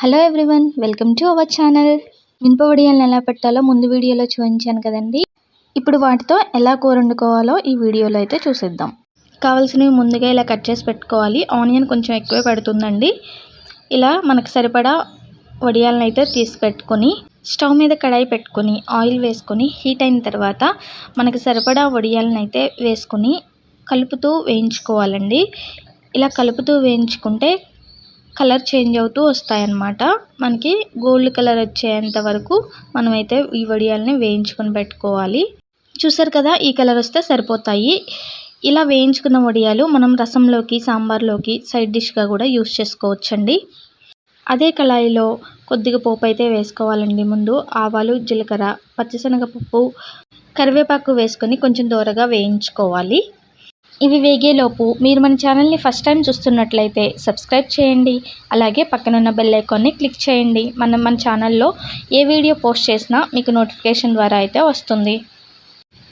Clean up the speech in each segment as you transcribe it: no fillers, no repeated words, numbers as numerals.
Hello everyone, welcome to our channel. మినప వడియాలను ఎలా పెట్టాలో ముందు వీడియోలో చూపించాను కదండి. ఇప్పుడు వాటితో ఎలా కూర వండుకోవాలో ఈ వీడియోలో అయితే చూసేద్దాం. కావాల్సినవి ముందుగా ఇలా కట్ చేసి పెట్టుకోవాలి. ఆనియన్ కొంచెం ఎక్కువే పడుతుందండి. ఇలా మనకు సరిపడా వడియాలను అయితే తీసి పెట్టుకొని స్టవ్ మీద కడాయి పెట్టుకొని ఆయిల్ వేసుకొని హీట్ అయిన తర్వాత మనకు సరిపడా వడియాలను అయితే వేసుకొని కలుపుతూ వేయించుకోవాలండి. ఇలా కలుపుతూ వేయించుకుంటే కలర్ చేంజ్ అవుతూ వస్తాయన్నమాట. మనకి గోల్డ్ కలర్ వచ్చేంత వరకు మనమైతే ఈ వడియాలని వేయించుకొని పెట్టుకోవాలి. చూసారు కదా, ఈ కలర్ వస్తే సరిపోతాయి. ఇలా వేయించుకున్న వడియాలు మనం రసంలోకి, సాంబార్లోకి సైడ్ డిష్గా కూడా యూస్ చేసుకోవచ్చండి. అదే కళాయిలో కొద్దిగా పోపు అయితే వేసుకోవాలండి. ముందు ఆవాలు, జీలకర్ర, పచ్చిశనగపప్పు, కరివేపాకు వేసుకొని కొంచెం దోరగా వేయించుకోవాలి. ఇవి వేగేలోపు మీరు మన ఛానల్ని ఫస్ట్ టైం చూస్తున్నట్లయితే సబ్స్క్రైబ్ చేయండి. అలాగే పక్కనున్న బెల్ ఐకాన్ని క్లిక్ చేయండి. మన ఛానల్లో ఏ వీడియో పోస్ట్ చేసినా మీకు నోటిఫికేషన్ ద్వారా అయితే వస్తుంది.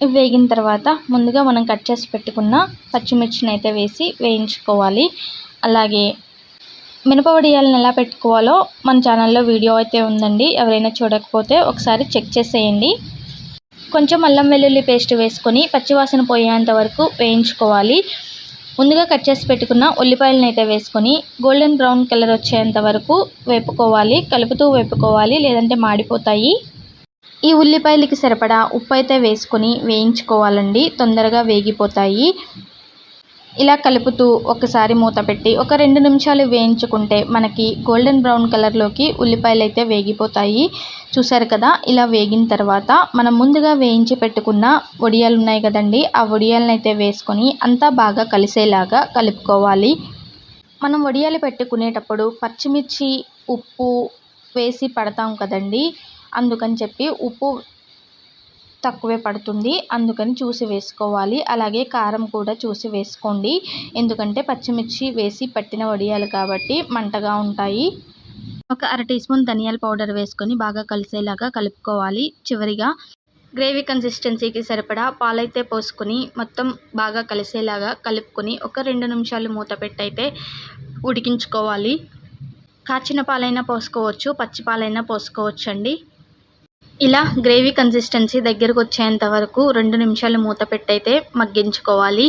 ఇవి వేగిన తర్వాత ముందుగా మనం కట్ చేసి పెట్టుకున్న పచ్చిమిర్చిని అయితే వేసి వేయించుకోవాలి. అలాగే మినప వడియాలను ఎలా పెట్టుకోవాలో మన ఛానల్లో వీడియో అయితే ఉందండి. ఎవరైనా చూడకపోతే ఒకసారి చెక్ చేసేయండి. కొంచెం అల్లం వెల్లుల్లి పేస్ట్ వేసుకొని పచ్చివాసన పోయేంత వరకు వేయించుకోవాలి. ముందుగా కట్ చేసి పెట్టుకున్న ఉల్లిపాయలను అయితే వేసుకొని గోల్డెన్ బ్రౌన్ కలర్ వచ్చేంత వరకు వేపుకోవాలి. కలుపుతూ వేపుకోవాలి, లేదంటే మాడిపోతాయి. ఈ ఉల్లిపాయలకి సరిపడా ఉప్పు అయితే వేసుకొని వేయించుకోవాలండి. తొందరగా వేగిపోతాయి. ఇలా కలుపుతూ ఒకసారి మూత పెట్టి ఒక 2 నిమిషాలు వేయించుకుంటే మనకి గోల్డెన్ బ్రౌన్ కలర్లోకి ఉల్లిపాయలు అయితే వేగిపోతాయి. చూసారు కదా, ఇలా వేగిన తర్వాత మనం ముందుగా వేయించి పెట్టుకున్న వడియాలు ఉన్నాయి కదండి, ఆ వడియాలను అయితే వేసుకొని అంతా బాగా కలిసేలాగా కలుపుకోవాలి. మనం వడియాలు పెట్టుకునేటప్పుడు పచ్చిమిర్చి, ఉప్పు వేసి పడతాం కదండి, అందుకని చెప్పి ఉప్పు తక్కువే పడుతుంది. అందుకని చూసి వేసుకోవాలి. అలాగే కారం కూడా చూసి వేసుకోండి. ఎందుకంటే పచ్చిమిర్చి వేసి పట్టిన వడియాలు కాబట్టి మంటగా ఉంటాయి. ఒక 1/2 టీ స్పూన్ ధనియాల పౌడర్ వేసుకొని బాగా కలిసేలాగా కలుపుకోవాలి. చివరిగా గ్రేవీ కన్సిస్టెన్సీకి సరిపడా పాలైతే పోసుకొని మొత్తం బాగా కలిసేలాగా కలుపుకొని ఒక 2 నిమిషాలు మూత పెట్టయితే ఉడికించుకోవాలి. కాచిన పాలైనా పోసుకోవచ్చు, పచ్చి పాలైనా పోసుకోవచ్చు అండి. ఇలా గ్రేవీ కన్సిస్టెన్సీ దగ్గరకు వచ్చేంత వరకు 2 నిమిషాలు మూత పెట్టయితే మగ్గించుకోవాలి.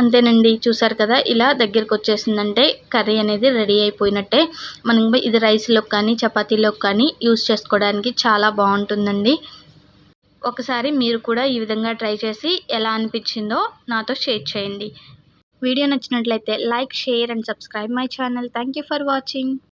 అంతేనండి, చూసారు కదా, ఇలా దగ్గరకు వచ్చేసిందంటే కర్రీ అనేది రెడీ అయిపోయినట్టే. మనం ఇది రైస్లోకి కానీ చపాతీలోకి కానీ యూస్ చేసుకోవడానికి చాలా బాగుంటుందండి. ఒకసారి మీరు కూడా ఈ విధంగా ట్రై చేసి ఎలా అనిపించిందో నాతో షేర్ చేయండి. వీడియో నచ్చినట్లయితే like, share and subscribe my channel. Thank you for watching.